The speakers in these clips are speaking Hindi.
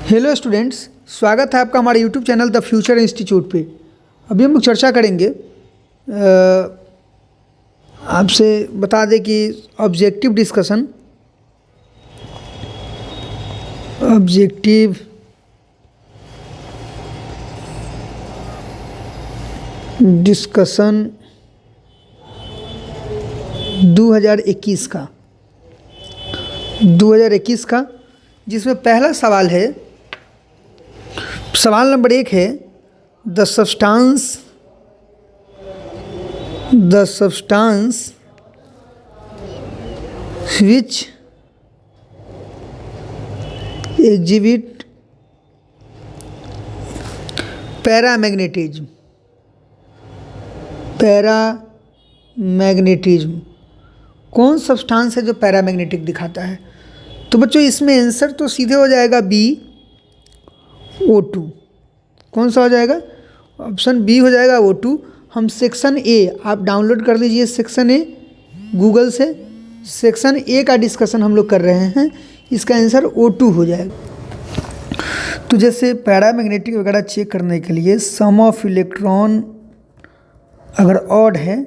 हेलो स्टूडेंट्स, स्वागत है आपका हमारे YouTube channel the future institute पे। अभी हम लोग चर्चा करेंगे। आपसे बता दें कि ऑब्जेक्टिव डिस्कशन 2021 का जिसमें पहला सवाल है, सवाल नंबर 1 है the substance which exhibit paramagnetism. कौन सब्सटेंस है जो पैरामैग्नेटिक दिखाता है? तो बच्चों इसमें आंसर तो सीधे हो जाएगा बी, O2। कौन सा हो जाएगा? ऑप्शन बी हो जाएगा O2। हम सेक्शन ए, आप डाउनलोड कर लीजिए सेक्शन ए गूगल से। सेक्शन ए का डिस्कशन हम लोग कर रहे हैं, इसका आंसर O2 हो जाएगा। तो जैसे पैरामैग्नेटिक वगैरह चेक करने के लिए सम ऑफ इलेक्ट्रॉन अगर ऑड है,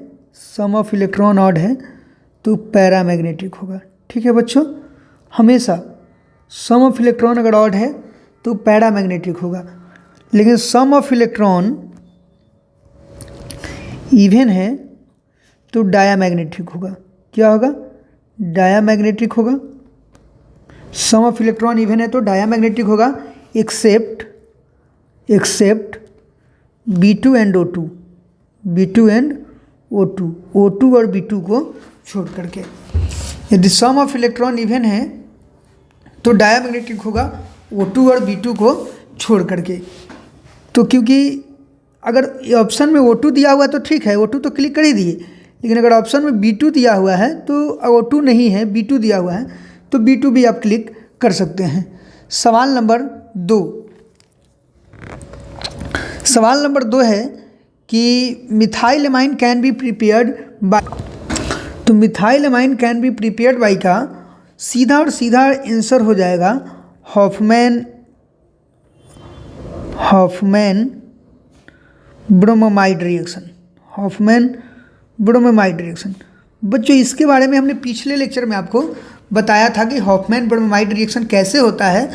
तो पैरामैग्नेटिक होगा। ठीक है बच्चों, हमेशा सम ऑफ इलेक्ट्रॉन अगर ऑड है तो पैरामैग्नेटिक होगा, लेकिन सम ऑफ इलेक्ट्रॉन इवन है तो डायामैग्नेटिक होगा। क्या होगा? डायामैग्नेटिक होगा। सम ऑफ इलेक्ट्रॉन इवन है तो डायामैग्नेटिक होगा, accept B2 and O2, O2 और B2 को छोड़ करके। यदि सम ऑफ इलेक्ट्रॉन इवन है तो डायामैग्नेटिक होगा, O2 और B2 को छोड़ करके। तो क्योंकि अगर ऑप्शन में O2 दिया हुआ है तो ठीक है, O2 तो क्लिक कर ही दिए, लेकिन अगर ऑप्शन में B2 दिया हुआ है तो O2 नहीं है, B2 दिया हुआ है तो B2 भी आप क्लिक कर सकते हैं। सवाल नंबर 2 है कि मिथाइलएमाइन कैन बी प्रिपेयर्ड बाय। तो मिथाइलएमाइन कैन बी प्रिपेयर्ड बाय का सीधा आंसर हो जाएगा हॉफमैन ब्रोमोमाइड रिएक्शन। बच्चों इसके बारे में हमने पिछले लेक्चर में आपको बताया था कि हॉफमैन ब्रोमोमाइड रिएक्शन कैसे होता है।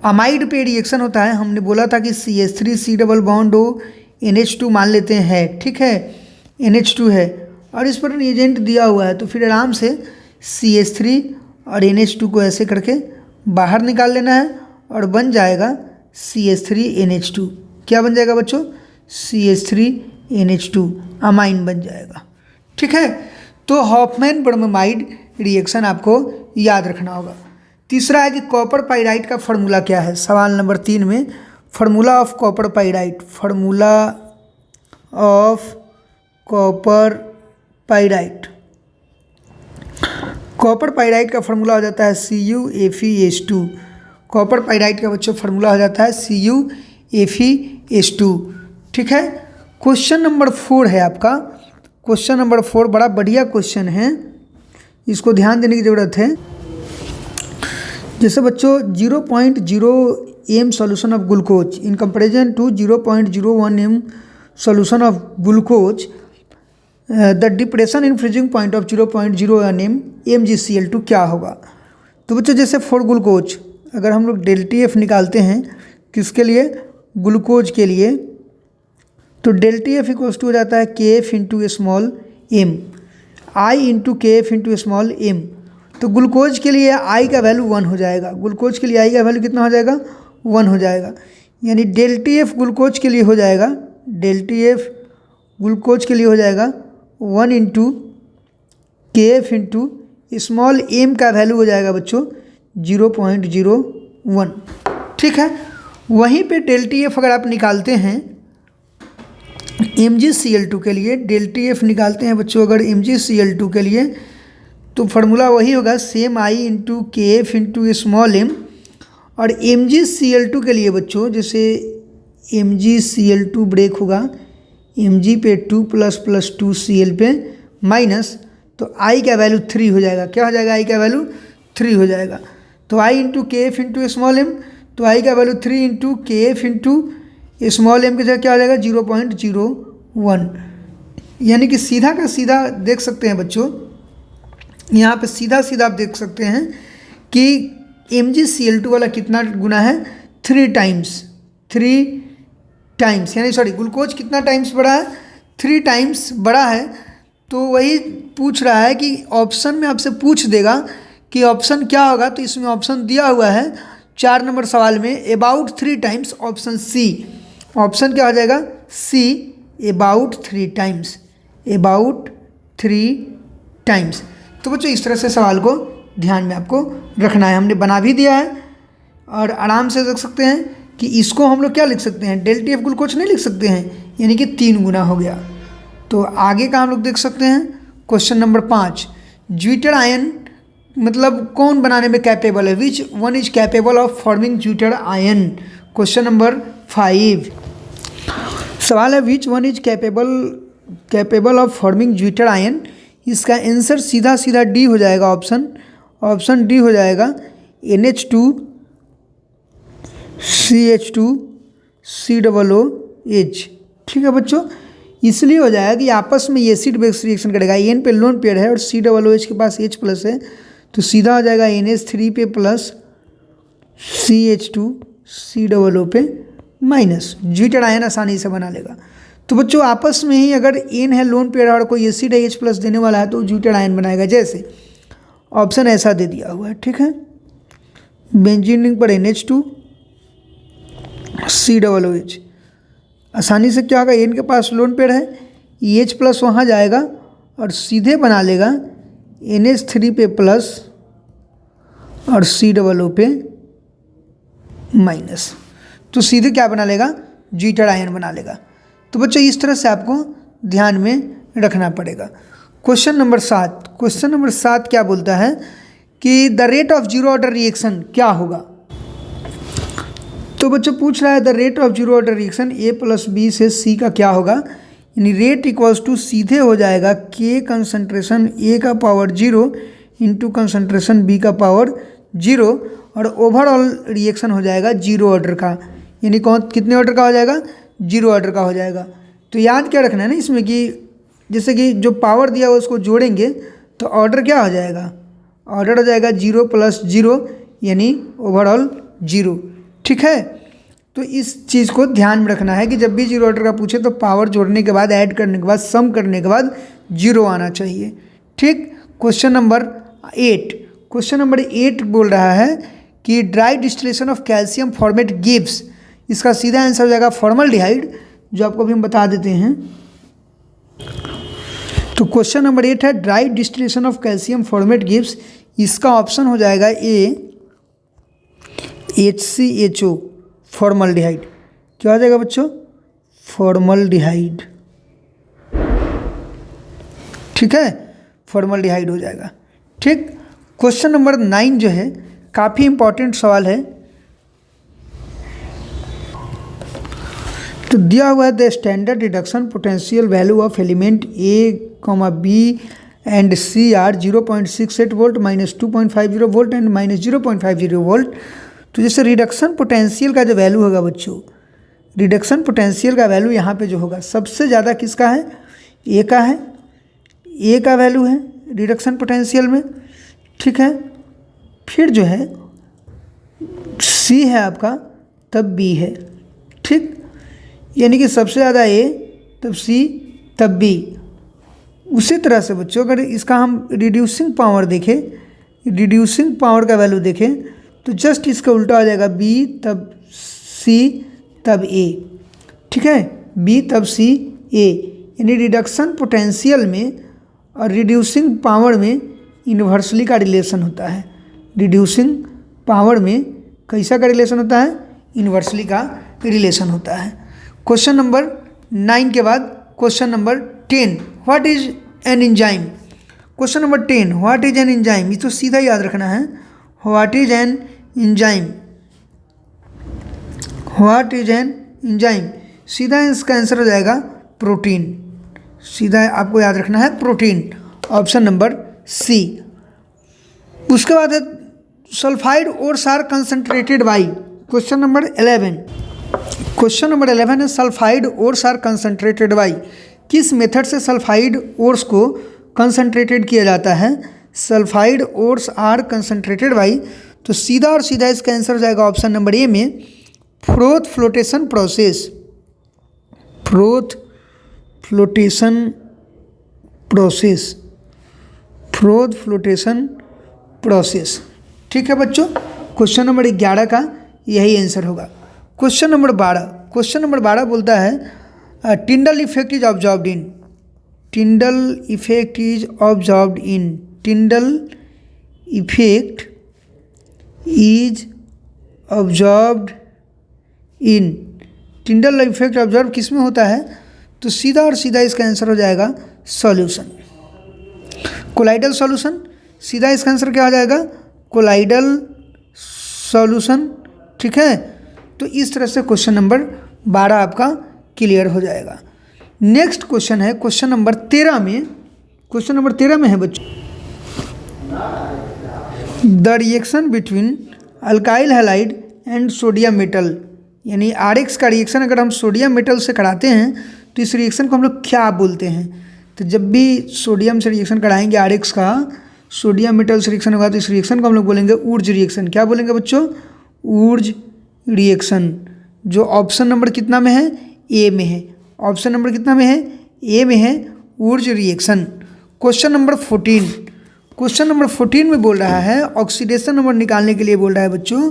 अमाइड पे रिएक्शन होता है। हमने बोला था कि CH3 डबल बॉन्ड हो, NH2 मान लेते हैं, ठीक है, NH2 है और इस पर रिएजेंट दिया हुआ है, तो फिर आराम से CH3 और NH2 को ऐसे करके बाहर निकाल लेना है और बन जाएगा CH3NH2। क्या बन जाएगा बच्चों? CH3NH2 अमाइन बन जाएगा। ठीक है, तो हॉफमैन ब्रोमोमाइड रिएक्शन आपको याद रखना होगा। तीसरा है कि कॉपर पाइराइट का फॉर्मूला क्या है? सवाल नंबर 3 में formula of copper pyrite copper pyrite का फॉर्मूला हो जाता है CuFeS2। कॉपर पाइराइट का बच्चों फॉर्मूला हो जाता है CuFeS2। ठीक है, क्वेश्चन नंबर 4 है आपका। क्वेश्चन नंबर 4 बड़ा बढ़िया क्वेश्चन है, इसको ध्यान देने की ज़रूरत है। जैसे बच्चों 0.0 m solution of glucose in comparison to 0.01 m solution of glucose, the depression in freezing point of 0.01 m MgCl2 क्या होगा? तो बच्चों जैसे फॉर ग्लूकोज अगर हम लोग ΔTF निकालते हैं किसके लिए? ग्लूकोज के लिए, तो ΔTF इक्वल्स टू हो जाता है KF into small m, I into KF into small m। तो ग्लूकोज के लिए I का वैल्यू 1 हो जाएगा। ग्लूकोज के लिए I का वैल्यू कितना हो जाएगा? 1 हो जाएगा। यानी ΔTF ग्लूकोज के लिए हो जाएगा 1 into KF into small m का वैल्यू हो जाएगा बच्चों 0.01। ठीक है, वहीं पे ΔTF अगर आप निकालते हैं MgCl2 के लिए, ΔTF निकालते हैं बच्चों अगर MgCl2 के लिए, तो फार्मूला वही होगा same I into KF into small m। और MgCl2 के लिए बच्चों जैसे MgCl2 ब्रेक होगा Mg पे 2 + 2 Cl पे माइनस, तो I का वैल्यू 3 हो जाएगा। क्या हो जाएगा? I का वैल्यू 3 हो जाएगा। तो I into KF into small m, तो आई का वैल्यू 3 इंटू के एफ इंटू स्मॉल एम की जगह क्या आ जाएगा 0.01, यानी कि सीधा का सीधा देख सकते हैं बच्चों, यहाँ पे सीधा सीधा आप देख सकते हैं कि MgCl2 वाला कितना गुना है 3 टाइम्स, यानी सॉरी ग्लूकोज कितना टाइम्स बड़ा है 3 टाइम्स बड़ा है। तो वही पूछ रहा है कि ऑप्शन में आपसे पूछ देगा कि ऑप्शन क्या होगा, तो इसमें ऑप्शन दिया हुआ है 4 नंबर सवाल में about 3 times, option C. Option क्या हो जाएगा C, about 3 times, about 3 times. तो बच्चों इस तरह से सवाल को ध्यान में आपको रखना है, हमने बना भी दिया है और आराम से देख सकते हैं कि इसको हम लोग क्या लिख सकते हैं, डेल्टा एफ ग्लूकोज नहीं लिख सकते हैं, यानी कि 3 गुना हो गया। तो आगे का हम लोग देख सकते हैं क्वेश्चन नंबर 5, ज्यूटर आयन मतलब कौन बनाने में कैपेबल है, which one is capable of forming zwitter ion. Question number 5 सवाल है which one is capable of forming zwitter ion. इसका आंसर सीधा सीधा डी हो जाएगा, ऑप्शन डी हो जाएगा NH2 CH2 COOH। ठीक है बच्चों, इसलिए हो जाएगा कि आपस में एसिड बेस रिएक्शन करेगा, एन पे लोन पेयर है और COOH के पास H प्लस है, तो सीधा हो जाएगा NH3 पे प्लस CH2 COO पे माइनस, ज्यूटर आयन आसानी से बना लेगा। तो बच्चों आपस में ही अगर एन है लोन पेयर और कोई एसिड है H प्लस देने वाला है तो ज्यूटर आयन बनाएगा, जैसे ऑप्शन ऐसा दे दिया हुआ है। ठीक है, बेंजीन रिंग पर NH2 COOH, आसानी से क्या होगा एन के पास लोन पेयर है, H प्लस वहाँ जाएगा और सीधे बना लेगा NH3 पे प्लस और COO पे माइनस, तो सीधे क्या बना लेगा ज्यूटर आयन बना लेगा। तो बच्चों इस तरह से आपको ध्यान में रखना पड़ेगा। क्वेश्चन नंबर 7 क्या बोलता है कि the rate of zero order reaction क्या होगा। तो बच्चों पूछ रहा है the rate of zero order reaction A plus B से C का क्या होगा, यानी रेट इक्वल्स टू सीधे हो जाएगा K कंसंट्रेशन A का पावर 0 इंटू कंसंट्रेशन B का पावर 0 और ओवरऑल रिएक्शन हो जाएगा जीरो ऑर्डर का, यानी कौन कितने ऑर्डर का हो जाएगा 0 ऑर्डर का हो जाएगा। तो याद क्या रखना है ना इसमें कि जैसे कि जो पावर दिया हुआ उसको जोड़ेंगे तो ऑर्डर क्या हो जाएगा, ऑर्डर हो जाएगा 0 प्लस 0 यानी ओवरऑल 0। ठीक है, तो इस चीज़ को ध्यान में रखना है कि जब भी 0 ऑर्डर का पूछे तो पावर जोड़ने के बाद, ऐड करने के बाद, सम करने के बाद 0 आना चाहिए। ठीक, क्वेश्चन नंबर 8 बोल रहा है कि dry distillation of calcium formate gives, इसका सीधा आंसर हो जाएगा फॉर्मल्डिहाइड, जो आपको अभी हम बता देते हैं। तो क्वेश्चन नंबर 8 है dry distillation of calcium formate gives, इसका ऑप्शन हो जाएगा A HCHO फॉर्मल्डिहाइड। क्या हो जाएगा बच्चों फॉर्मल्डिहाइड। ठीक है, फॉर्मल्डिहाइड हो जाएगा। ठीक, क्वेश्चन नंबर 9 जो है काफ़ी इंपॉर्टेंट सवाल है। तो दिया हुआ है the standard reduction potential value of element A, B and C are 0.68 volt, -2.50 volt and -0.50 volt. तो जैसे रिडक्शन पोटेंशियल का जो वैल्यू होगा बच्चों, रिडक्शन पोटेंशियल का वैल्यू यहाँ पे जो होगा सबसे ज़्यादा किसका है, A का है, A का वैल्यू है रिडक्शन पोटेंशियल में। ठीक है, फिर जो है C है आपका, तब B है। ठीक, यानी कि सबसे ज़्यादा A, तब C, तब B। उसी तरह से बच्चों अगर इसका हम रिड्यूसिंग पावर देखें, रिड्यूसिंग पावर का वैल्यू देखें तो जस्ट इसका उल्टा हो जाएगा B तब C तब A। ठीक है, B तब C A, यानी रिडक्शन पोटेंशियल में और रिड्यूसिंग पावर में इन्वर्सली का रिलेशन होता है। रिड्यूसिंग पावर में कैसा का रिलेशन होता है, इन्वर्सली का रिलेशन होता है। क्वेश्चन नंबर 9 के बाद question number 10, what is an enzyme. Question number 10, what is an enzyme, ये तो सीधा याद रखना है, what is an enzyme, what is an enzyme. सीधा इसका आंसर हो जाएगा प्रोटीन, सीधा आपको याद रखना है प्रोटीन, ऑप्शन नंबर C। उसके बाद है sulphide ores are concentrated by, question number 11। Question number 11 है sulphide ores are concentrated by. किस मेथड से सल्फाइड ओर्स को कंसनट्रेटेड किया जाता है? Sulphide ores are concentrated by, तो सीधा और सीधा इसका आंसर हो जाएगा ऑप्शन नंबर ए में froth flotation process. Froth flotation process, froth flotation process. ठीक है बच्चों, क्वेश्चन नंबर 11 का यही आंसर होगा। Question number 12। क्वेश्चन नंबर 12 बोलता है Tyndall effect is observed in. Tyndall effect is observed in. Tyndall effect is observed in. Tyndall effect observe किस में होता है? तो सीधा और सीधा इसका आंसर हो जाएगा सॉल्यूशन, कोलाइडल सॉल्यूशन। सीधा इसका आंसर क्या हो जाएगा? Colloidal solution. ठीक है, तो इस तरह से क्वेश्चन नंबर 12 आपका क्लियर हो जाएगा। नेक्स्ट क्वेश्चन है क्वेश्चन नंबर 13 में। क्वेश्चन नंबर 13 में है बच्चों, the reaction between alkyl halide and sodium metal, यानी RX का रिएक्शन अगर हम सोडियम मेटल से कराते हैं तो इस रिएक्शन को हम लोग क्या बोलते हैं? तो जब भी सोडियम से रिएक्शन कराएंगे RX का, सोडियम मेटल से रिएक्शन होगा तो इस रिएक्शन को हम लोग बोलेंगे ऊर्ज रिएक्शन। क्या बोलेंगे बच्चों? Wurtz reaction. जो ऑप्शन नंबर कितना में है? ए में है। ऑप्शन नंबर कितना में है? ए में है, Wurtz reaction. Question number 14। Question number 14 में बोल रहा है ऑक्सीडेशन नंबर निकालने के लिए बोल रहा है बच्चों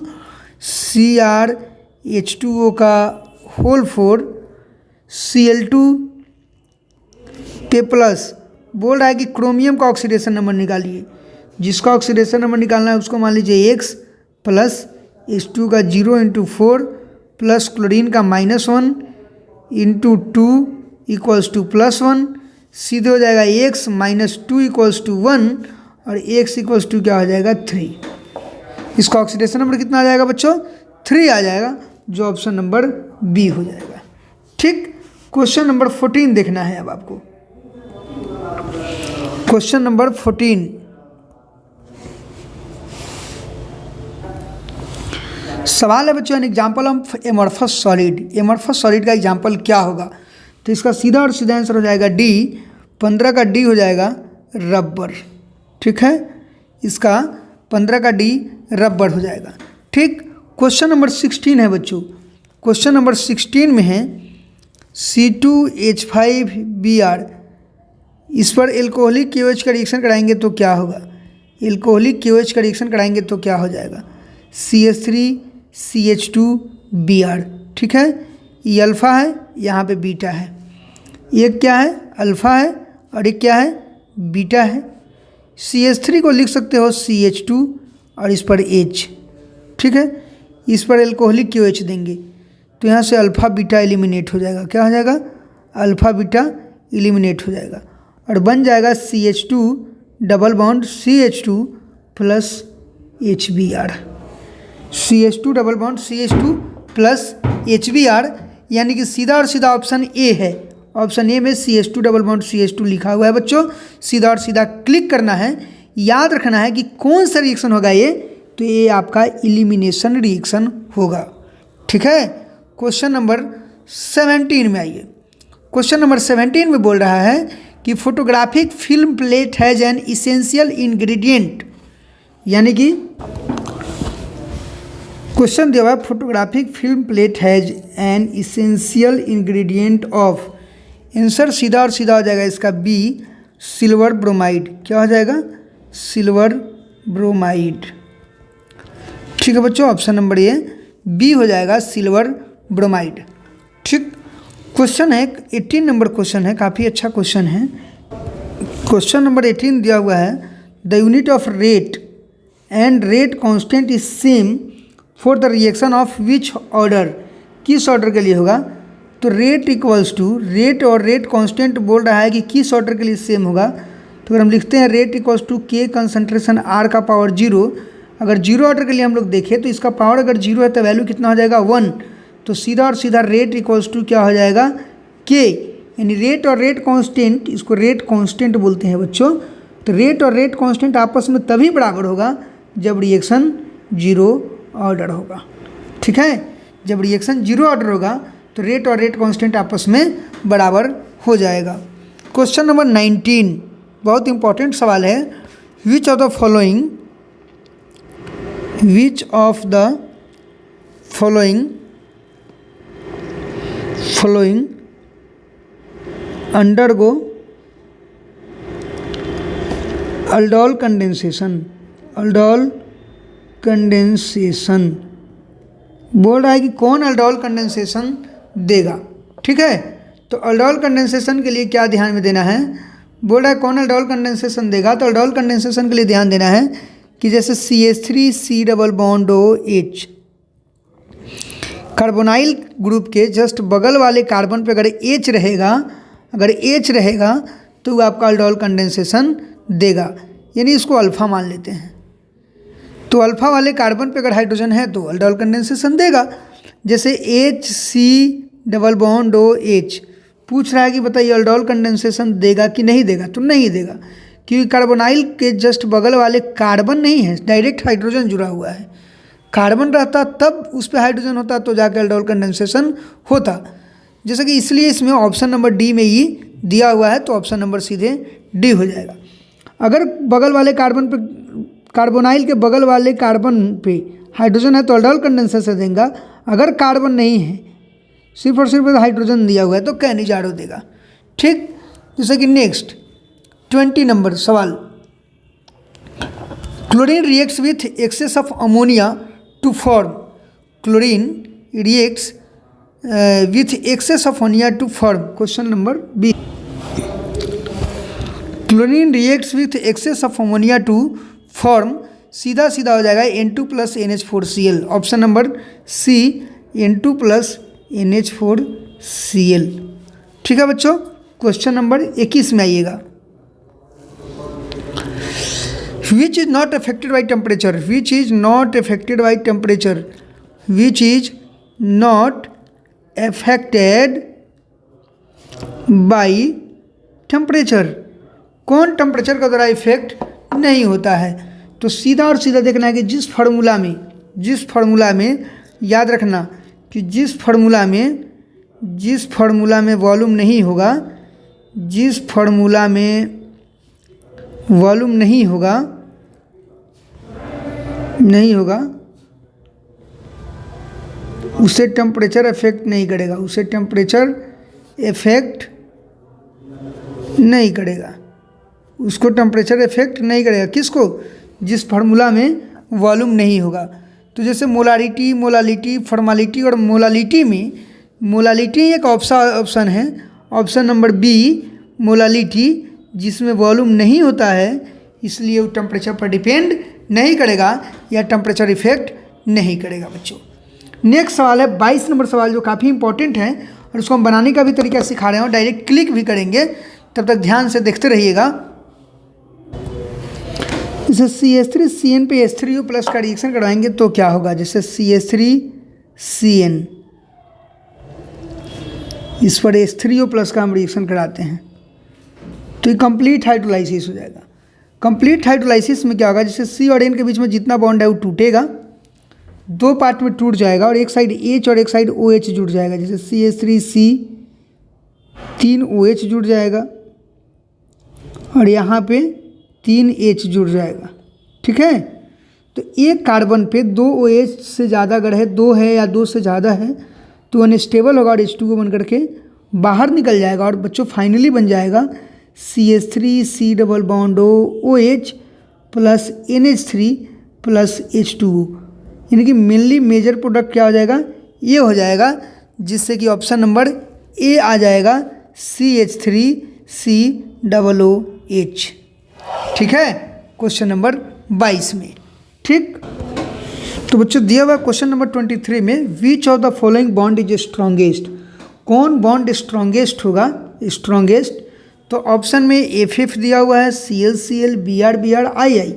CrH2O का होल 4 Cl2 पे प्लस। बोल रहा है कि क्रोमियम का ऑक्सीडेशन नंबर निकालिए। जिसका ऑक्सीडेशन नंबर निकालना है उसको मान लीजिए X प्लस H2 का 0 × 4 प्लस क्लोरीन का -1 × 2 इक्वल्स टू +1। सीधे हो जाएगा X - 2 इक्वल्स टू 1 और X इक्वल्स टू क्या हो जाएगा? 3। इसका ऑक्सीडेशन नंबर कितना आ जाएगा बच्चों? 3 आ जाएगा, जो ऑप्शन नंबर बी हो जाएगा। ठीक, क्वेश्चन नंबर 14 देखना है अब आपको। क्वेश्चन नंबर 14, सवाल है बच्चों N example of amorphous solid. Amorphous solid का एग्जाम्पल क्या होगा? तो इसका सीधा और सीधा आंसर हो जाएगा डी। 15 का डी हो जाएगा रबर। ठीक है, इसका 15 का डी रबर हो जाएगा। ठीक, क्वेश्चन नंबर 16 है बच्चों। क्वेश्चन नंबर 16 में है C2H5Br। इस पर एल्कोहलिक KOH का रिएक्शन कराएंगे तो क्या होगा? एल्कोहलिक KOH का रिएक्शन कराएंगे तो क्या हो जाएगा? CH3CH2Br। ठीक है, ये अल्फ़ा है, यहाँ पे बीटा है। एक क्या है? अल्फ़ा है और एक क्या है? बीटा है। CH3 को लिख सकते हो CH2 और इस पर H। ठीक है, इस पर एल्कोहलिक KOH देंगे तो यहाँ से अल्फ़ा बीटा एलिमिनेट हो जाएगा। क्या हो जाएगा? अल्फ़ा बीटा एलिमिनेट हो जाएगा और बन जाएगा CH2 double bond CH2 plus HBr। CH2 double bond CH2 plus HBr, यानी कि सीधा और सीधा ऑप्शन ए है। ऑप्शन ए में CH2 डबल बॉन्ड CH2 लिखा हुआ है बच्चों। सीधा और सीधा क्लिक करना है। याद रखना है कि कौन सा रिएक्शन होगा ये, तो ये आपका एलिमिनेशन रिएक्शन होगा। ठीक है, क्वेश्चन नंबर 17 में आइए। क्वेश्चन नंबर 17 में बोल रहा है कि photographic film plate has an essential ingredient, यानी कि क्वेश्चन दिया हुआ है photographic film plate has an essential ingredient of. Answer सीधा और सीधा हो जाएगा इसका बी, सिल्वर ब्रोमाइड। क्या हो जाएगा? Silver bromide. ठीक है बच्चों, ऑप्शन नंबर ए बी हो जाएगा, सिल्वर ब्रोमाइड। ठीक, क्वेश्चन है 18 नंबर क्वेश्चन है, काफ़ी अच्छा क्वेश्चन है। क्वेश्चन नंबर 18 दिया हुआ है the unit of rate and rate constant is same for the reaction of which order. किस ऑर्डर के लिए होगा? तो रेट इक्वल्स टू, रेट और रेट कांस्टेंट बोल रहा है कि किस ऑर्डर के लिए सेम होगा। तो अगर हम लिखते हैं रेट इक्वल्स टू के कंसनट्रेशन आर का पावर 0। अगर 0 ऑर्डर के लिए हम लोग देखें तो इसका पावर अगर 0 है तो वैल्यू कितना हो जाएगा? 1। तो सीधा और सीधा रेट इक्वल्स टू क्या हो जाएगा? के, यानी रेट और रेट कांस्टेंट, इसको रेट कांस्टेंट बोलते हैं बच्चों। तो रेट और रेट कांस्टेंट आपस में तभी बराबर होगा जब रिएक्शन 0 ऑर्डर होगा। ठीक है। जब रिएक्शन जीरो ऑर्डर होगा तो रेट और रेट कांस्टेंट आपस में बराबर हो जाएगा। क्वेश्चन नंबर 19 बहुत इंपॉर्टेंट सवाल है। Which of the following undergo aldol condensation बोल रहा है कि कौन अल्डोल कंडेंसेशन देगा। ठीक है, तो अल्डोल कंडेंसेशन के लिए क्या ध्यान में देना है, बोल रहा है कौन अल्डोल कंडेंसेशन देगा। तो अल्डोल कंडेंसेशन के लिए ध्यान देना है कि जैसे CH3 double bond OH carbonyl group के जस्ट बगल वाले कार्बन पे अगर H रहेगा तो वो आपका अल्डोल कंडेंसेशन देगा, यानी इसको अल्फ़ा मान लेते हैं। तो अल्फ़ा वाले कार्बन पे अगर हाइड्रोजन है तो अल्डोल कंडेंसेशन देगा। जैसे HC डबल बॉन्ड OH पूछ रहा है कि बताइए अल्डोल कंडेंसेशन देगा कि नहीं देगा, तो नहीं देगा, क्योंकि कार्बोनाइल के जस्ट बगल वाले कार्बन नहीं है, डायरेक्ट हाइड्रोजन जुड़ा हुआ है। कार्बन रहता तब उस पर हाइड्रोजन होता तो जाके अल्डोल कंडेंसेशन होता। जैसे कि इसलिए इसमें ऑप्शन नंबर डी में ही दिया हुआ है, तो ऑप्शन नंबर सीधे डी हो जाएगा। अगर बगल वाले कार्बन पे कार्बोनाइल के बगल वाले कार्बन पे हाइड्रोजन है तो अल्डोल कंडेंसेशन देगा। अगर कार्बन नहीं है, सिर्फ और सिर्फ हाइड्रोजन दिया हुआ है, तो कैनिजारो देगा। ठीक, जैसे कि नेक्स्ट 20 नंबर सवाल। Chlorine reacts with excess of ammonia to form question number B. Chlorine reacts with excess of ammonia to form सीधा हो जाएगा N2 + NH4Cl। Option number C N2 + NH4Cl। ठीक है बच्चों, क्वेश्चन नंबर 21 में आइएगा। Which is not affected by temperature? Which is not affected by temperature? Which is not affected by temperature? कौन टेम्परेचर का द्वारा इफेक्ट नहीं होता है? तो सीधा और सीधा देखना है कि जिस फार्मूला में याद रखना कि जिस फार्मूला में वॉल्यूम नहीं होगा, नहीं होगा उसे टेम्परेचर इफेक्ट नहीं करेगा, उसको टेम्परेचर इफेक्ट नहीं करेगा। किसको? जिस फार्मूला में वॉल्यूम नहीं होगा। तो जैसे मोलालिटी, फॉर्मालिटी और मोलालिटी में मोलालिटी एक ऑप्शन है, ऑप्शन नंबर बी मोलालिटी, जिसमें वॉल्यूम नहीं होता है, इसलिए वो टेम्परेचर पर डिपेंड नहीं करेगा या टेम्परेचर इफेक्ट नहीं करेगा बच्चों। नेक्स्ट सवाल है 22 नंबर सवाल, जो काफ़ी इंपॉर्टेंट है और उसको हम बनाने का भी तरीका सिखा रहे हैं और डायरेक्ट क्लिक भी करेंगे, तब तक ध्यान से देखते रहिएगा। जैसे CH3CN पे H3O+ का रिएक्शन करवाएंगे तो क्या होगा। जैसे CH3CN इस पर H3O+ का हम रिएक्शन कराते हैं तो ये कंप्लीट हाइड्रोलाइसिस हो जाएगा। कंप्लीट हाइड्रोलाइसिस में क्या होगा, जैसे C और N के बीच में जितना बॉन्ड है वो टूटेगा, दो पार्ट में टूट जाएगा और एक साइड H और एक साइड OH जुड़ जाएगा। जैसे CH3C 3 OH जुड़ जाएगा और यहाँ पे 3 H जुड़ जाएगा। ठीक है, तो एक कार्बन पे 2 OH से ज़्यादा अगर है, 2 है या 2 से ज़्यादा है, तो अनस्टेबल होगा और H2O बन करके बाहर निकल जाएगा और बच्चों फाइनली बन जाएगा CH3C double bond OH + NH3 + H2O। यानी कि मेनली मेजर प्रोडक्ट क्या हो जाएगा, ये हो जाएगा, जिससे कि ऑप्शन नंबर ए आ जाएगा CH3COOH। ठीक है, क्वेश्चन नंबर 22 में। ठीक, तो बच्चों दिया हुआ क्वेश्चन नंबर 23 में विच of the following bond is strongest, कौन बॉन्ड स्ट्रॉन्गेस्ट होगा, स्ट्रॉन्गेस्ट। तो ऑप्शन में FF दिया हुआ है, CL BR II।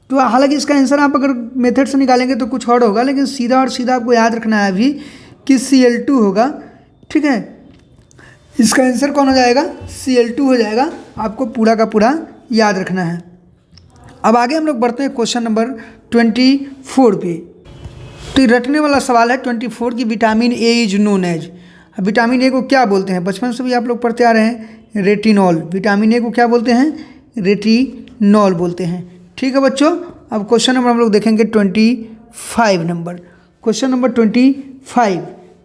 तो हालांकि इसका आंसर आप अगर मेथड से निकालेंगे तो कुछ और होगा, लेकिन सीधा और सीधा आपको याद रखना है अभी कि Cl2 होगा। ठीक है, इसका आंसर कौन हो जाएगा, Cl2 हो जाएगा, आपको पूरा का पूरा याद रखना है। अब आगे हम लोग बढ़ते हैं क्वेश्चन नंबर 24 पे। तो ये रटने वाला सवाल है 24 की vitamin A is known as. Vitamin A को क्या बोलते हैं? बचपन से भी आप लोग पढ़ते आ रहे हैं, रेटिनॉल। विटामिन ए को क्या बोलते हैं? रेटिनॉल बोलते हैं। ठीक है बच्चों, अब क्वेश्चन नंबर हम लोग देखेंगे 25 नंबर। क्वेश्चन नंबर 25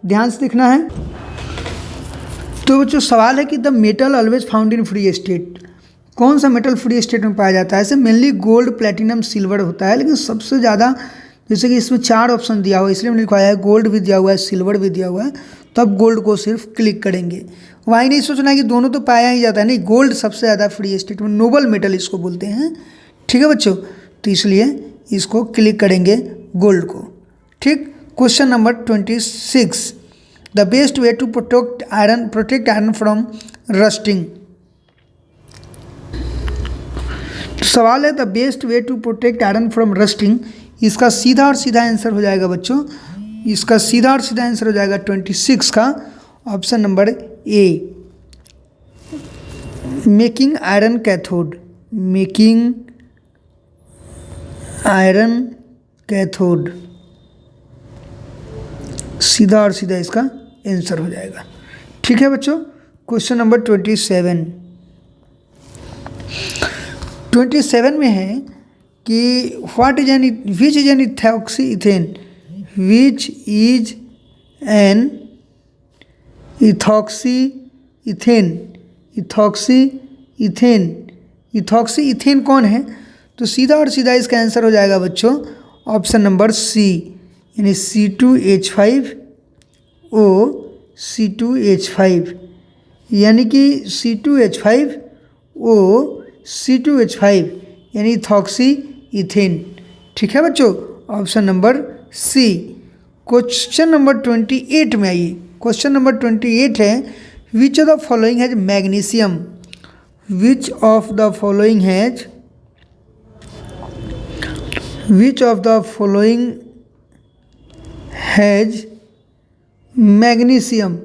ध्यान से देखना है। तो बच्चों सवाल है कि the metal always found in free state, कौन सा मेटल फ्री स्टेट में पाया जाता है? ऐसे मेनली गोल्ड, प्लेटिनम, सिल्वर होता है, लेकिन सबसे ज़्यादा, जैसे कि इसमें 4 ऑप्शन दिया हुआ है इसलिए मैंने लिखवाया है, गोल्ड भी दिया हुआ है, सिल्वर भी दिया हुआ है, तो अब गोल्ड को सिर्फ क्लिक करेंगे। वहीं नहीं सोचना है कि दोनों तो पाया ही जाता है, नहीं, गोल्ड सबसे ज़्यादा फ्री स्टेट में, नोबल मेटल इसको बोलते हैं। ठीक है बच्चों, तो इसलिए इसको क्लिक करेंगे गोल्ड को। ठीक, question number 26, the best way to protect iron from rusting. सवाल है the best way to protect iron from rusting. इसका सीधा और सीधा आंसर हो जाएगा बच्चों, इसका सीधा और सीधा आंसर हो जाएगा 26 का ऑप्शन नंबर ए, making iron cathode. Making iron cathode सीधा और सीधा इसका आंसर हो जाएगा। ठीक है बच्चों, क्वेश्चन नंबर 27 में है कि which is an ethoxy ethane, which is an ethoxy ethane. Ethoxy ethane, ethoxy ethane कौन है? तो सीधा और सीधा इसका आंसर हो जाएगा बच्चों ऑप्शन नंबर सी, यानी C2H5O C2H5, यानी कि C2H5O C2H5 यानी इथॉक्सी इथेन। ठीक है बच्चों, option number C. Question number 28 में आइए। क्वेश्चन नंबर 28 है which of the following has magnesium. Which of the following has, which of the following has magnesium.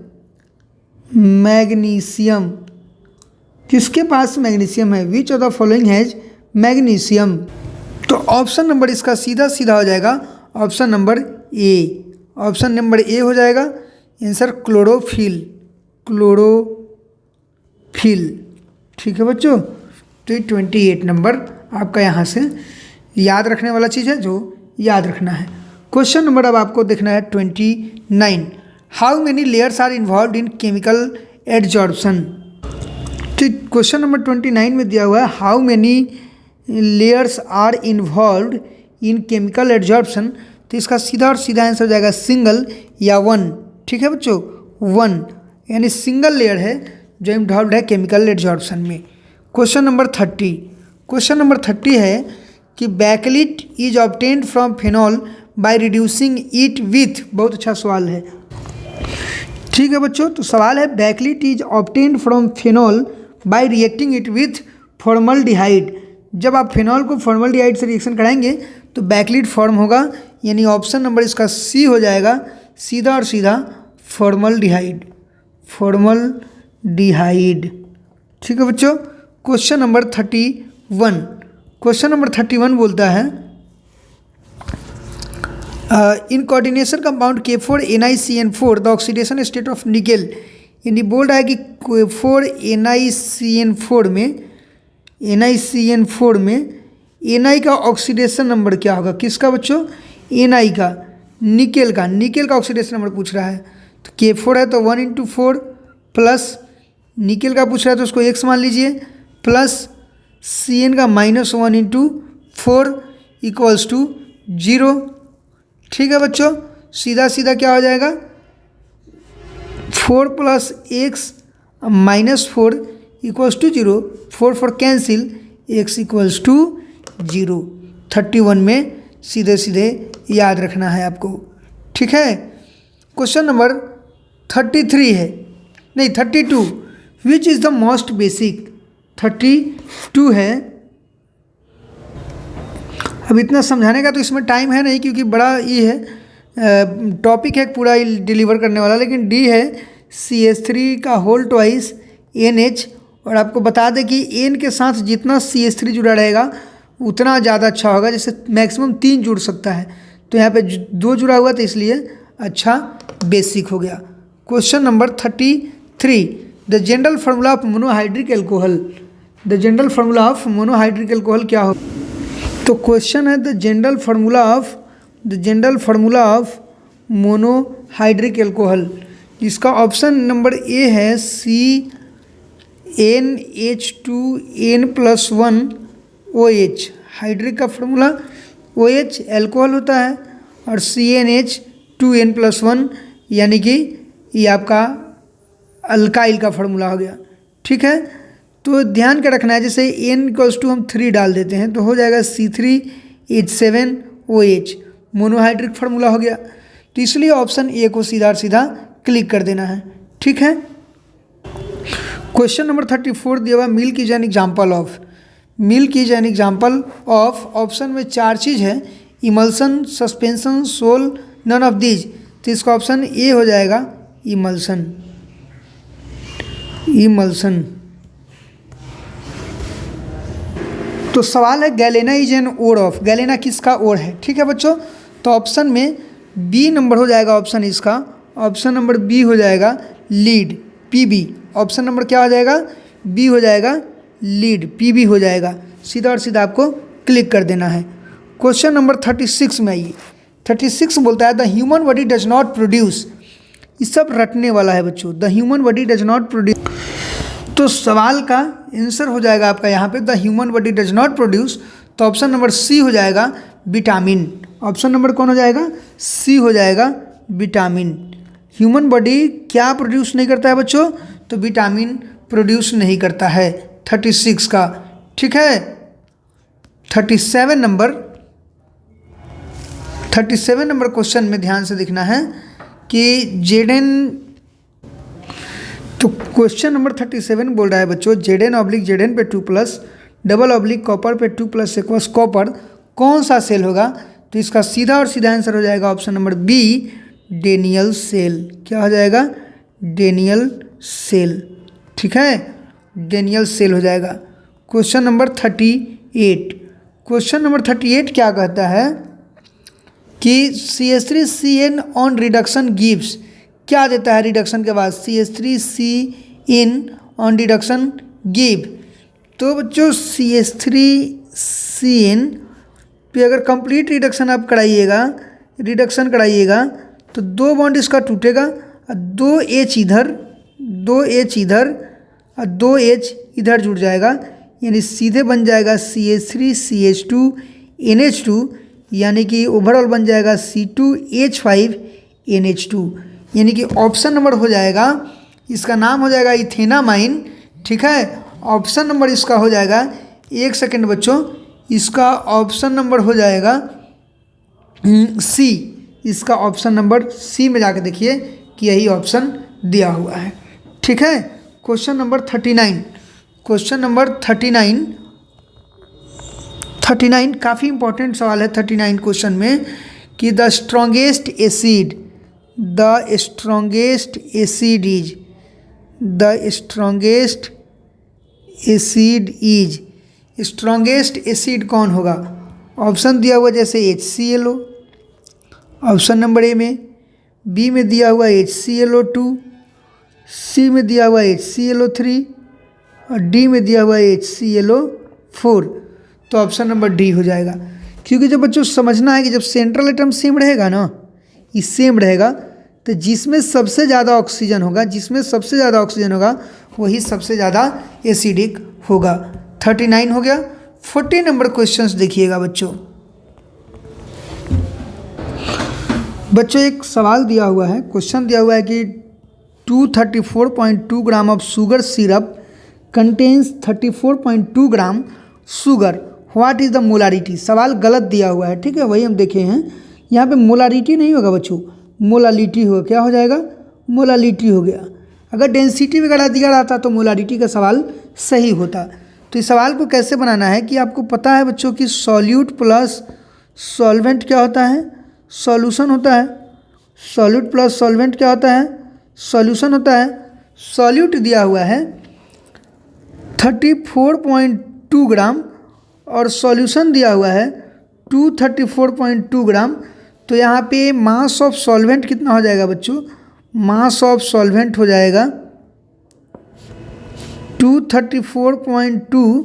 Magnesium किसके पास मैग्नीशियम है? Which of the following has magnesium. तो ऑप्शन नंबर इसका सीधा सीधा हो जाएगा option number A. Option number A हो जाएगा आंसर, क्लोरोफिल। क्लोरोफिल। ठीक है बच्चों, तो 28 नंबर आपका यहाँ से याद रखने वाला चीज़ है जो याद रखना है। क्वेश्चन नंबर अब आपको देखना है 29, how many layers are involved in chemical adsorption. ठीक, क्वेश्चन नंबर 29 में दिया हुआ है how many layers are involved in chemical adsorption. तो इसका सीधा और सीधा आंसर हो जाएगा सिंगल या 1। ठीक है बच्चों, 1 यानी सिंगल लेयर है जो इन्वॉल्व है केमिकल एडजॉर्प्शन में। क्वेश्चन नंबर 30, क्वेश्चन नंबर 30 है कि backlit is obtained from phenol by reducing it with. बहुत अच्छा सवाल है। ठीक है बच्चों, तो सवाल है backlit is obtained from phenol bye reacting it with formaldehyde. जब आप फेनॉल को फॉर्मल्डिहाइड से रिएक्शन कराएंगे तो बैकलिट फॉर्म होगा, यानी ऑप्शन नंबर इसका सी हो जाएगा, सीधा और सीधा फॉर्मल्डिहाइड। फॉर्मल्डिहाइड। ठीक है बच्चों, क्वेश्चन नंबर 31, क्वेश्चन नंबर 31 बोलता है in coordination compound K4NiCN4 the oxidation state of nickel. यानी बोल रहा है कि K4NiCN4 में Ni का ऑक्सीडेशन नंबर क्या होगा? किसका बच्चों? Ni का, निकेल का। निकेल का ऑक्सीडेशन नंबर पूछ रहा है। तो K4 है तो 1/4 प्लस निकेल का पूछ रहा है तो उसको x मान लीजिए, प्लस Cn का -1/4 इक्वल्स टू 0। ठीक है बच्चों, सीधा सीधा क्या हो जाएगा? 4 + x -4 equals to 0। 4 cancel, x equals to 0। 31 में सीधे सीधे याद रखना है आपको। ठीक है, क्वेश्चन नंबर 33 है, नहीं 32, which is the most basic. 32 है। अब इतना समझाने का तो इसमें टाइम है नहीं क्योंकि बड़ा ये है, टॉपिक है पूरा डिलीवर करने वाला, लेकिन डी है CH3 का होल ट्वाइस NH। और आपको बता दें कि N के साथ जितना CH3 जुड़ा रहेगा उतना ज़्यादा अच्छा होगा। जैसे मैक्सिमम 3 जुड़ सकता है, तो यहाँ पे 2 जुड़ा हुआ तो इसलिए अच्छा बेसिक हो गया। Question number 33, the general formula of monohydric alcohol. The general formula of monohydric alcohol क्या हो? तो क्वेश्चन है the general formula of monohydric alcohol. इसका ऑप्शन नंबर ए है CnH2n+1OH। हाइड्रिक का फार्मूला OH एल्कोहल होता है और CnH2n+1 यानी कि ये आपका अल्काइल का फार्मूला हो गया। ठीक है, तो ध्यान क्या रखना है, जैसे n हम 3 डाल देते हैं तो हो जाएगा C3H7OH, मोनोहाइड्रिक फार्मूला हो गया। तो इसलिए ऑप्शन ए को सीधा सीधा क्लिक कर देना है। ठीक है, क्वेश्चन नंबर 34 दिया हुआ milk is an example of. Milk is an example of, option में 4 चीज़ है, emulsion, suspension, sol, none of these. तो इसका ऑप्शन ए हो जाएगा इमल्सन। तो सवाल है galena is an ore of. Galena किसका ओर है? ठीक है बच्चों, तो ऑप्शन में बी नंबर हो जाएगा ऑप्शन इसका। ऑप्शन नंबर बी हो जाएगा लीड, PB। ऑप्शन नंबर क्या हो जाएगा? बी हो जाएगा लीड, PB हो जाएगा। सीधा और सीधा आपको क्लिक कर देना है। क्वेश्चन नंबर 36 में आइए। 36 बोलता है the human body does not produce. ये सब रटने वाला है बच्चों। The human body does not produce, तो सवाल का आंसर हो जाएगा आपका यहाँ पे the human body does not produce. तो ऑप्शन नंबर सी हो जाएगा विटामिन। ऑप्शन नंबर कौन हो जाएगा? सी हो जाएगा विटामिन। ह्यूमन बॉडी क्या प्रोड्यूस नहीं करता है बच्चों? तो विटामिन प्रोड्यूस नहीं करता है 36 का। ठीक है, 37 नंबर क्वेश्चन में ध्यान से देखना है कि जेडन। तो क्वेश्चन नंबर 37 बोल रहा है बच्चों Zn/Zn पे 2+ डबल/कॉपर पे 2+ एक्वस कॉपर कौन सा सेल होगा? तो इसका सीधा और सीधा आंसर हो जाएगा option number B Daniell cell. क्या हो जाएगा? Daniell cell. ठीक है, डेनियल सेल हो जाएगा। क्वेश्चन नंबर 38 क्या कहता है कि CH3CN ऑन रिडक्शन गिव्स। क्या देता है रिडक्शन के बाद? CH3CN on reduction give. तो बच्चों CH3CN पे अगर कंप्लीट रिडक्शन आप कराइएगा तो 2 बॉन्ड इसका टूटेगा और 2 H इधर और 2 H इधर जुड़ जाएगा, यानी सीधे बन जाएगा CH3CH2NH2, यानी कि ओवरऑल बन जाएगा C2H5NH2। यानी कि ऑप्शन नंबर हो जाएगा, इसका नाम हो जाएगा इथेनामाइन। ठीक है, ऑप्शन नंबर इसका हो जाएगा, 1 सेकेंड बच्चों, इसका ऑप्शन नंबर हो जाएगा सी। इसका ऑप्शन नंबर सी में जाके देखिए कि यही ऑप्शन दिया हुआ है। ठीक है, क्वेश्चन नंबर 39 काफ़ी इंपॉर्टेंट सवाल है 39 क्वेश्चन में कि द स्ट्रॉन्गेस्ट एसिड कौन होगा? ऑप्शन दिया हुआ जैसे HClO, ऑप्शन नंबर ए में, बी में दिया हुआ HClO2, सी में दिया हुआ HClO3 और डी में दिया हुआ HClO4। तो ऑप्शन नंबर डी हो जाएगा। क्योंकि जब बच्चों समझना है कि जब सेंट्रल एटम सेम रहेगा ना, ये सेम रहेगा, तो जिसमें सबसे ज़्यादा ऑक्सीजन होगा वही सबसे ज़्यादा एसिडिक होगा। 39 हो गया। 40 नंबर क्वेश्चंस देखिएगा बच्चों। एक सवाल दिया हुआ है, क्वेश्चन दिया हुआ है कि 234.2 gram of sugar syrup contains 34.2 gram sugar, what is the molarity. सवाल गलत दिया हुआ है। ठीक है, वही हम देखे हैं। यहाँ पे मोलारिटी नहीं होगा बच्चों, मोलालिटी होगा। क्या हो जाएगा? मोलालिटी हो गया। अगर डेंसिटी वगैरह दिया रहता तो मोलारिटी का सवाल सही होता। तो इस सवाल को कैसे बनाना है कि आपको पता है बच्चों कि सॉल्यूट प्लस सॉल्वेंट क्या होता है? सॉल्यूशन होता है। सॉल्यूट प्लस सॉल्वेंट क्या होता है? सॉल्यूशन होता है। सॉल्यूट दिया हुआ है 34.2 ग्राम और सॉल्यूशन दिया हुआ है 234.2 ग्राम। तो यहाँ पे मास ऑफ सॉल्वेंट कितना हो जाएगा बच्चों, मास ऑफ सॉल्वेंट हो जाएगा 234.2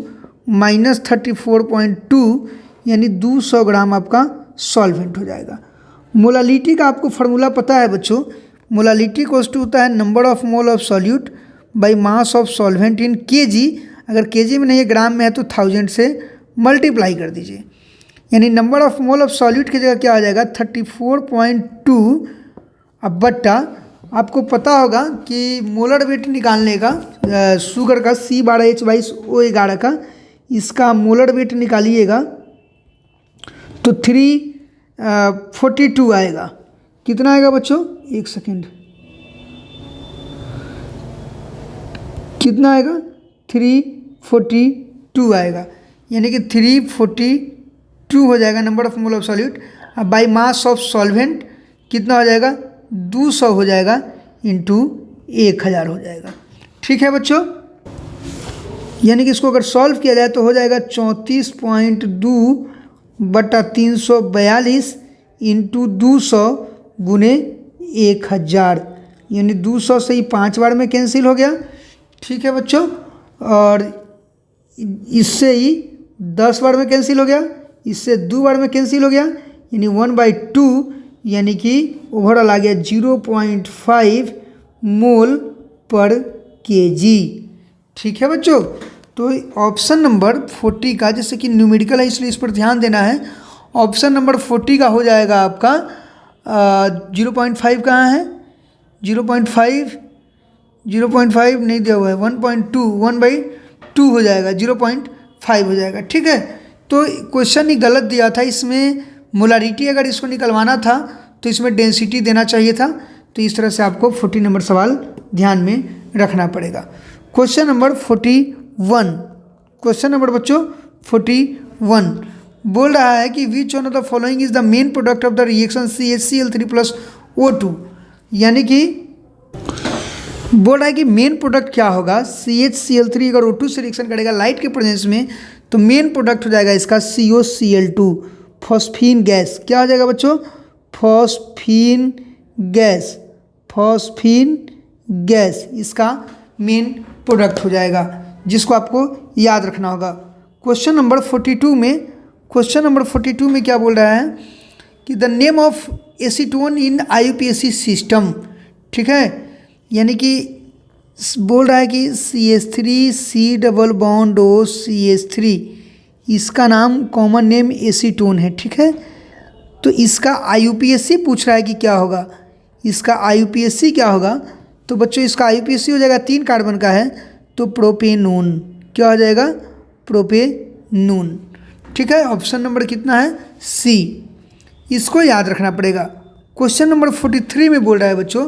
माइनस 34.2 यानी 200 ग्राम आपका सॉल्वेंट हो जाएगा। मोलालिटी का आपको फार्मूला पता है बच्चों, मोलालिटी कोस्ट होता है number of mole of solute by mass of solvent in KG. अगर केजी में नहीं है ग्राम में है तो 1000 से मल्टीप्लाई कर दीजिए, यानी number of mole of solute की जगह क्या आ जाएगा 34.2। अब बट्टा आपको पता होगा कि मोलर वेट निकालने का शुगर का C12H22O11 का, इसका मोलर वेट निकालिएगा तो 342 आएगा। कितना आएगा बच्चों, एक सेकेंड, कितना आएगा 342 आएगा, यानी कि 342 हो जाएगा number of mole of solute. अब बाई मास ऑफ सॉल्वेंट कितना हो जाएगा 200 हो जाएगा इंटू 1000 हो जाएगा। ठीक है बच्चों, यानी कि इसको अगर सॉल्व किया जाए तो हो जाएगा 34.2 बटा 342 इंटू 200 गुने 1000, यानी 200 से ही 5 बार में कैंसिल हो गया। ठीक है बच्चों, और इससे ही 10 बार में कैंसिल हो गया, इससे 2 बार में कैंसिल हो गया, यानी 1/2, यानी कि ओवरऑल आ गया 0.5 मोल पर केजी। ठीक है बच्चों, तो ऑप्शन नंबर 40 का, जैसे कि न्यूमेरिकल है इसलिए इस पर ध्यान देना है, ऑप्शन नंबर 40 का हो जाएगा आपका 0.5 कहाँ है, 0.5 नहीं दिया हुआ है, 1/2 हो जाएगा, 0.5 हो जाएगा। ठीक है, तो क्वेश्चन ही गलत दिया था, इसमें मोलारिटी अगर इसको निकलवाना था तो इसमें डेंसिटी देना चाहिए था। तो इस तरह से आपको 40 नंबर सवाल ध्यान में रखना पड़ेगा। क्वेश्चन नंबर 41, क्वेश्चन नंबर बच्चों 41 बोल रहा है कि which one of the following is the main product of the reaction CHCl3 + O2, यानी कि बोल रहा है कि मेन प्रोडक्ट क्या होगा, CHCl3 अगर O2 से रिएक्शन करेगा लाइट के प्रेजेंस में तो मेन प्रोडक्ट हो जाएगा इसका COCl2, फॉस्फीन गैस। क्या हो जाएगा बच्चों, फॉस्फीन गैस, फॉस्फीन गैस इसका मेन प्रोडक्ट हो जाएगा, जिसको आपको याद रखना होगा। क्वेश्चन नंबर 42 में क्या बोल रहा है कि the name of acetone in IUPAC system. ठीक है, यानी कि बोल रहा है कि CH3 C++O इसका नाम कॉमन नेम एसीटोन है। ठीक है, तो इसका IUPAC पूछ रहा है कि क्या होगा, इसका IUPAC क्या होगा, तो बच्चों इसका IUPAC हो जाएगा 3 कार्बन का है तो प्रोपेनोन। क्या हो जाएगा, प्रोपेनोन। ठीक है, ऑप्शन नंबर कितना है C, इसको याद रखना पड़ेगा। क्वेश्चन नंबर 43 में बोल रहा है बच्चों,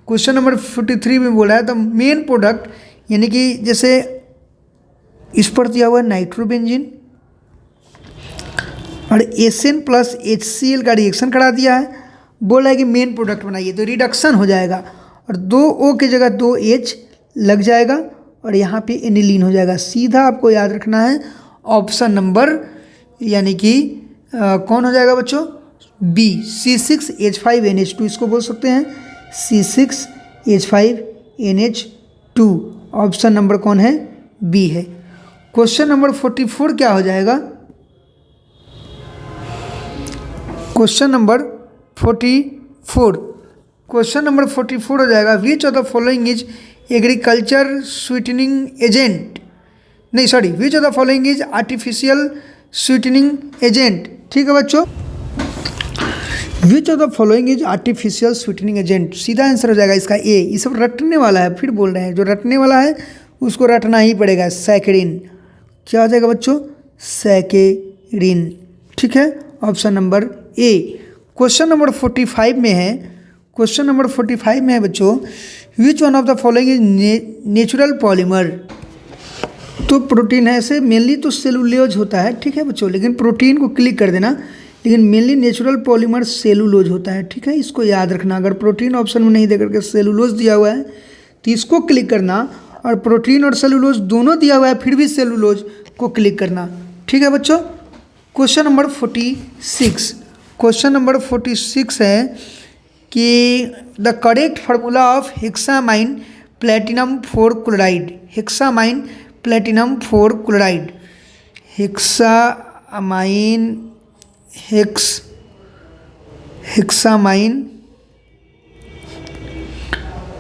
क्वेश्चन नंबर 43 में बोल रहा है द मेन प्रोडक्ट, यानी कि जैसे इस पर दिया हुआ है नाइट्रोबेंजीन और SN + HCl का रिएक्शन करा दिया है, बोल रहा है कि मेन प्रोडक्ट बनाइए, तो रिडक्शन हो जाएगा और 2 O की जगह 2 H लग जाएगा और यहाँ पे एनिलीन हो जाएगा। सीधा आपको याद रखना है ऑप्शन नंबर, यानी कि कौन हो जाएगा बच्चों, B, C6H5NH2 इसको बोल सकते हैं, C6H5NH2। ऑप्शन नंबर कौन है, B है। क्वेश्चन नंबर 44 क्या हो जाएगा, क्वेश्चन नंबर 44 हो जाएगा which of the following is agriculture sweetening agent, नहीं sorry, which of the following is artificial sweetening agent. ठीक है बच्चों, which of the following is artificial sweetening agent, सीधा आंसर हो जाएगा इसका A। ये सब रटने वाला है, फिर बोल रहे हैं जो रटने वाला है उसको रटना ही पड़ेगा, सैकरिन। क्या हो जाएगा बच्चों, सैकरिन। ठीक है, option number A। Question number 45 में है, क्वेश्चन नंबर 45 में है बच्चों, which one of the following is natural polymer. तो प्रोटीन है से मेनली तो सेलुलोज होता है। ठीक है बच्चों, लेकिन प्रोटीन को क्लिक कर देना, लेकिन मेनली नेचुरल पॉलीमर सेलुलोज होता है। ठीक है, इसको याद रखना। अगर प्रोटीन ऑप्शन में नहीं देकर के सेलुलोज दिया हुआ है तो इसको क्लिक करना, और प्रोटीन और सेलुलोज दोनों दिया हुआ है फिर भी सेलुलोज को क्लिक करना। ठीक है बच्चों, क्वेश्चन नंबर 46, क्वेश्चन नंबर 46 है कि the correct formula of hexammine platinum 4 chloride, hexammine platinum 4 chloride, hexammine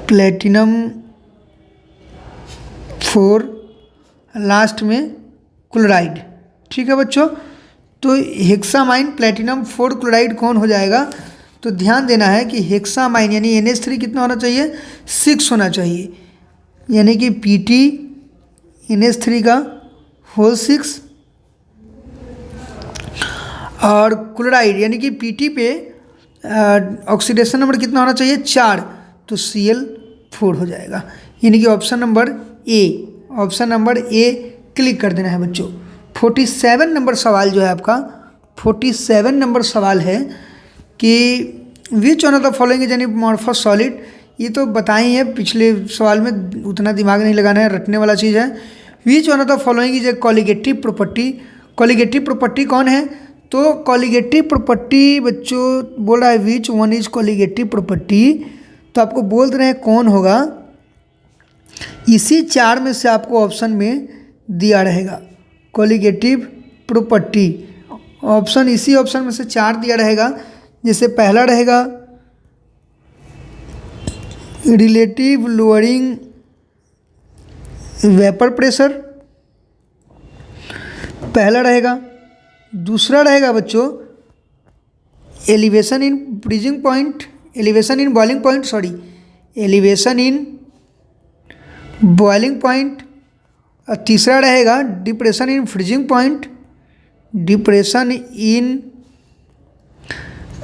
platinum 4 last में क्लोराइड। ठीक है बच्चों, तो हेक्सामाइन प्लेटिनम 4 क्लोराइड कौन हो जाएगा? तो ध्यान देना है कि हेक्सामाइन यानी NH3 कितना होना चाहिए? 6 होना चाहिए, यानी कि Pt NH3 का होल 6 और क्लोराइड यानी कि Pt पे ऑक्सीडेशन नंबर कितना होना चाहिए? 4, तो Cl4 हो जाएगा, यानी कि ऑप्शन नंबर ए क्लिक कर देना है बच्चों। 47 नंबर सवाल जो है आपका, 47 नंबर सवाल है कि which one of the following is an amorphous solid. ये तो बताई है पिछले सवाल में, उतना दिमाग नहीं लगाना है, रटने वाला चीज़ है। Which one of the following is a colligative property. Colligative property कौन है? तो कॉलिगेटिव प्रॉपर्टी बच्चों बोल रहा है which one is colligative property, तो आपको बोल रहे हैं कौन होगा। इसी 4 में से आपको ऑप्शन में दिया रहेगा कॉलिगेटिव प्रॉपर्टी, ऑप्शन इसी ऑप्शन में से 4 दिया रहेगा। जैसे पहला रहेगा रिलेटिव लोअरिंग वेपर प्रेशर, पहला रहेगा। दूसरा रहेगा बच्चों elevation in freezing point, elevation in boiling point, sorry elevation in boiling point. और तीसरा रहेगा depression in freezing point, depression in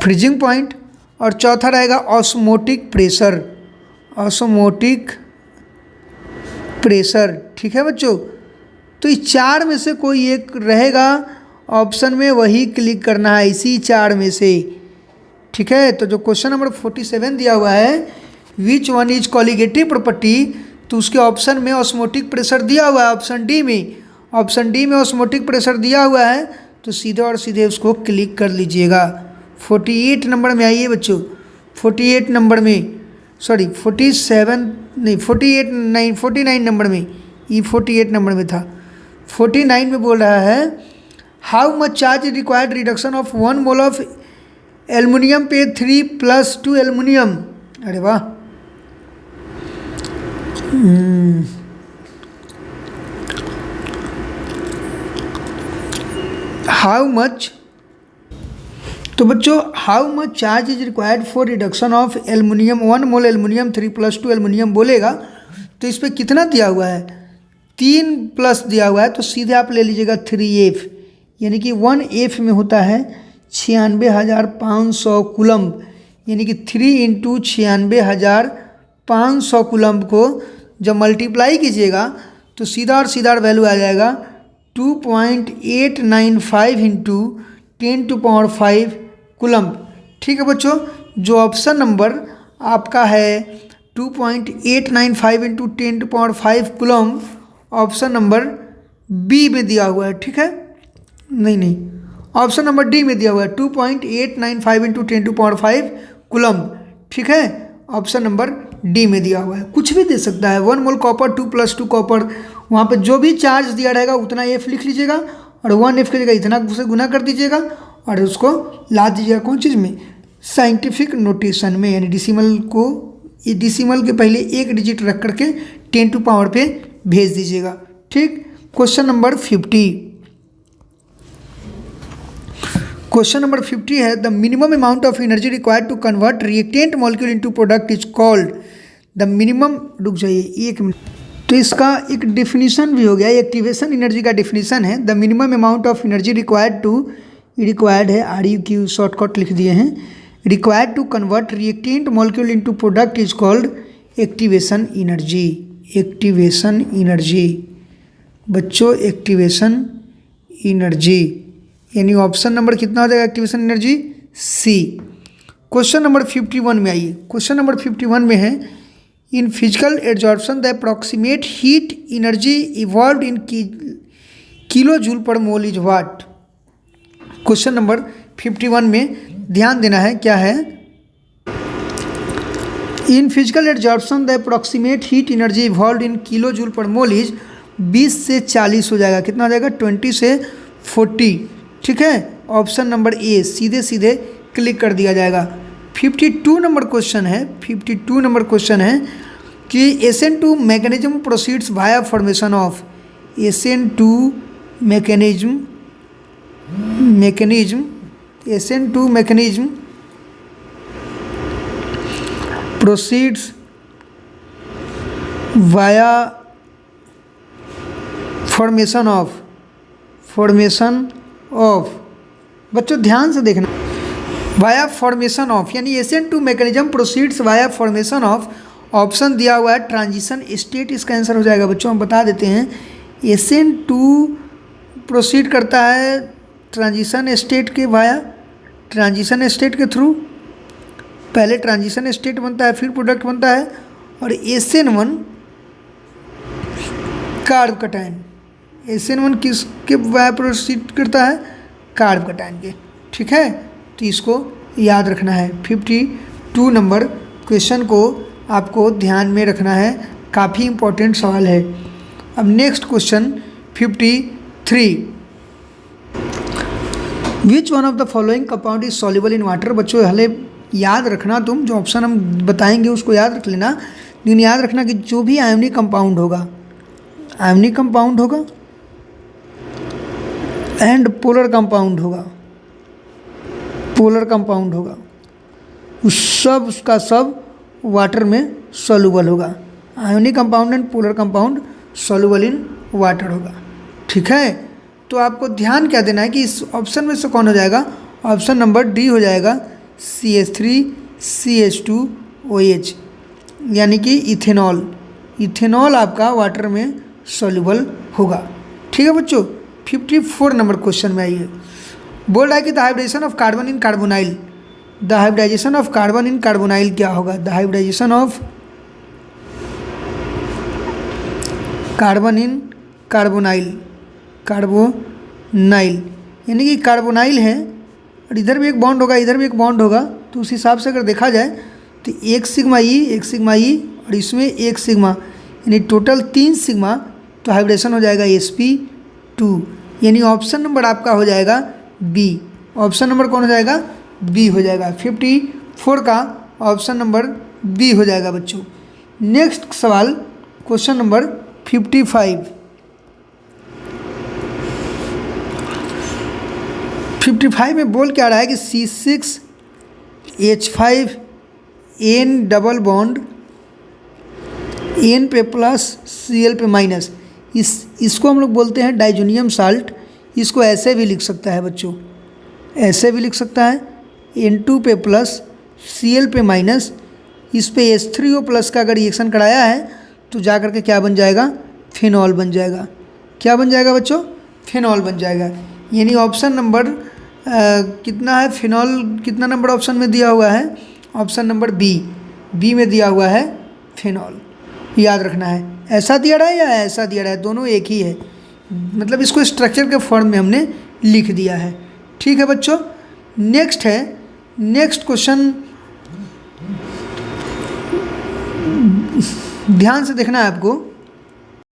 freezing point. और चौथा रहेगा ऑस्मोटिक प्रेशर, ऑस्मोटिक प्रेशर। ठीक है बच्चों, तो इस 4 में से कोई एक रहेगा ऑप्शन में, वही क्लिक करना है इसी 4 में से। ठीक है, तो जो क्वेश्चन नंबर 47 दिया हुआ है which one is colligative property, तो उसके ऑप्शन में ऑस्मोटिक प्रेशर दिया हुआ है, ऑप्शन डी में, ऑप्शन डी में ऑस्मोटिक प्रेशर दिया हुआ है, तो सीधे और सीधे उसको क्लिक कर लीजिएगा। 48 नंबर में आइए बच्चों, 48 नंबर में, सॉरी 47 नहीं 48 नहीं 49 नंबर में, ये 48 नंबर में था। 49 में बोल रहा है how much charge required reduction of 1 mole of aluminium पे 3+2 एल्युमिनियम। अरे वाह, हाउ मच, तो बच्चों how much charge is required for reduction of aluminium 1 mole aluminium 3+2 aluminium बोलेगा, तो इस पर कितना दिया हुआ है? 3+ दिया हुआ है, तो सीधे आप ले लीजिएगा 3F, यानी कि 1F में होता है 96,500 कूलम्ब, यानी कि 3 × 96,500 कूलम्ब को जब मल्टीप्लाई कीजिएगा तो सीधा और सीधा वैल्यू आ जाएगा 2.895 × 10⁵ कूलम्ब। ठीक है बच्चों, जो ऑप्शन नंबर आपका है 2.895 × 10⁵ कूलम्ब, ऑप्शन नंबर बी में दिया हुआ है। ठीक है, नहीं ऑप्शन नंबर डी में दिया हुआ है 2.895 × 10⁵ कूलम्ब। ठीक है, ऑप्शन नंबर डी में दिया हुआ है, कुछ भी दे सकता है। 1 मोल कॉपर 2+2 कॉपर, वहाँ पे जो भी चार्ज दिया रहेगा उतना F लिख लीजिएगा और 1F की जगह इतना से गुना कर दीजिएगा और उसको ला दीजिएगा कौन चीज़ में? साइंटिफिक नोटेशन में, यानी डिसिमल को, ये डिसिमल के पहले 1 डिजिट रख करके 10⁻ पे भेज दीजिएगा। ठीक, क्वेश्चन नंबर 50, क्वेश्चन नंबर 50 है the minimum amount of energy required to convert reactant molecule into product is called the minimum, रुक जाइए 1 मिनट, तो इसका एक डिफिनीशन भी हो गया, एक्टिवेशन एनर्जी का डिफिनीशन है the minimum amount of energy required to, required है RUQ शॉर्टकट लिख दिए हैं, required to convert reactant molecule into product is called activation energy. Activation energy बच्चों, एक्टिवेशन एनर्जी, यानी ऑप्शन नंबर कितना हो जाएगा activation energy? C. Question number 51 में आइए, क्वेश्चन नंबर 51 में है in physical absorption the approximate heat energy evolve in kilo joule पर mole is what. Question number 51 में ध्यान देना है क्या है, in physical absorption the approximate heat energy evolve in kilo joule पर मोल इज 20 से 40 हो जाएगा, कितना हो जाएगा 20 से 40, ठीक है। ऑप्शन नंबर ए सीधे सीधे क्लिक कर दिया जाएगा। 52 नंबर क्वेश्चन है, 52 नंबर क्वेश्चन है कि SN2 mechanism proceeds via formation of, SN2 mechanism SN2 mechanism proceeds via formation of, बच्चों ध्यान से देखना, वाया फॉर्मेशन ऑफ यानी SN2 mechanism proceeds via formation of, option दिया हुआ है ट्रांजिशन स्टेट, इसका आंसर हो जाएगा बच्चों। हम बता देते हैं SN2 प्रोसीड करता है ट्रांजिशन स्टेट के वाया, ट्रांजिशन स्टेट के थ्रू, पहले ट्रांजिशन स्टेट बनता है फिर प्रोडक्ट बनता है, और SN1 कार्ब कटायन, SN1 किसके वाया प्रोसीड करता है, कार्ब कटायन के, ठीक है। तो इसको याद रखना है। 52 नंबर क्वेश्चन को आपको ध्यान में रखना है, काफ़ी इंपॉर्टेंट सवाल है। अब next question 53, which one of the following compound is soluble in water. बच्चों हले याद रखना, तुम जो ऑप्शन हम बताएंगे उसको याद रख लेना, लेकिन याद रखना कि जो भी आयोनिक कंपाउंड होगा, आयोनिक कंपाउंड होगा एंड पोलर कंपाउंड होगा, पोलर कंपाउंड होगा, उस सब उसका सब वाटर में सॉल्युबल होगा। Ionic compound and polar compound soluble in water होगा, ठीक है। तो आपको ध्यान क्या देना है कि इस ऑप्शन में से कौन हो जाएगा, ऑप्शन नंबर डी हो जाएगा, CH3CH2OH, यानी कि इथेनॉल, इथेनॉल आपका वाटर में सॉल्युबल होगा, ठीक है बच्चों। 54 नंबर क्वेश्चन में आइए, बोल रहा है कि the hybridisation of carbon in carbonyl, the hybridisation of carbon in carbonyl क्या होगा, the hybridisation of carbon in carbonyl, carbonyl यानी कि कार्बोनाइल है और इधर भी एक बॉन्ड होगा, इधर भी एक बॉन्ड होगा, तो उस हिसाब से अगर देखा जाए तो एक सिग्मा ई और इसमें एक सिग्मा, यानी टोटल 3 सिग्मा, तो हाइब्रिडेशन हो जाएगा sp2, यानी ऑप्शन नंबर आपका हो जाएगा बी। ऑप्शन नंबर कौन हो जाएगा, बी हो जाएगा। 54 का ऑप्शन नंबर बी हो जाएगा बच्चों। नेक्स्ट सवाल क्वेश्चन नंबर 55, 55 में बोल क्या रहा है कि C6H5N डबल बॉन्ड N पे प्लस Cl पे माइनस, इसको हम लोग बोलते हैं डाइजोनियम साल्ट। इसको ऐसे भी लिख सकता है बच्चों, ऐसे भी लिख सकता है, N2 पे प्लस Cl पे माइनस, इस पे H3O प्लस का अगर रिएक्शन कराया है तो जा करके क्या बन जाएगा, फिनॉल बन जाएगा। क्या बन जाएगा बच्चों, फिनॉल बन जाएगा। यानी ऑप्शन नंबर कितना है, फिनॉल कितना नंबर ऑप्शन में दिया हुआ है, ऑप्शन नंबर बी में दिया हुआ है फिनॉल, याद रखना है। ऐसा दिया रहा है या ऐसा दिया रहा है, दोनों एक ही है, मतलब इसको स्ट्रक्चर के फॉर्म में हमने लिख दिया है, ठीक है बच्चों। नेक्स्ट है, नेक्स्ट क्वेश्चन ध्यान से देखना है आपको,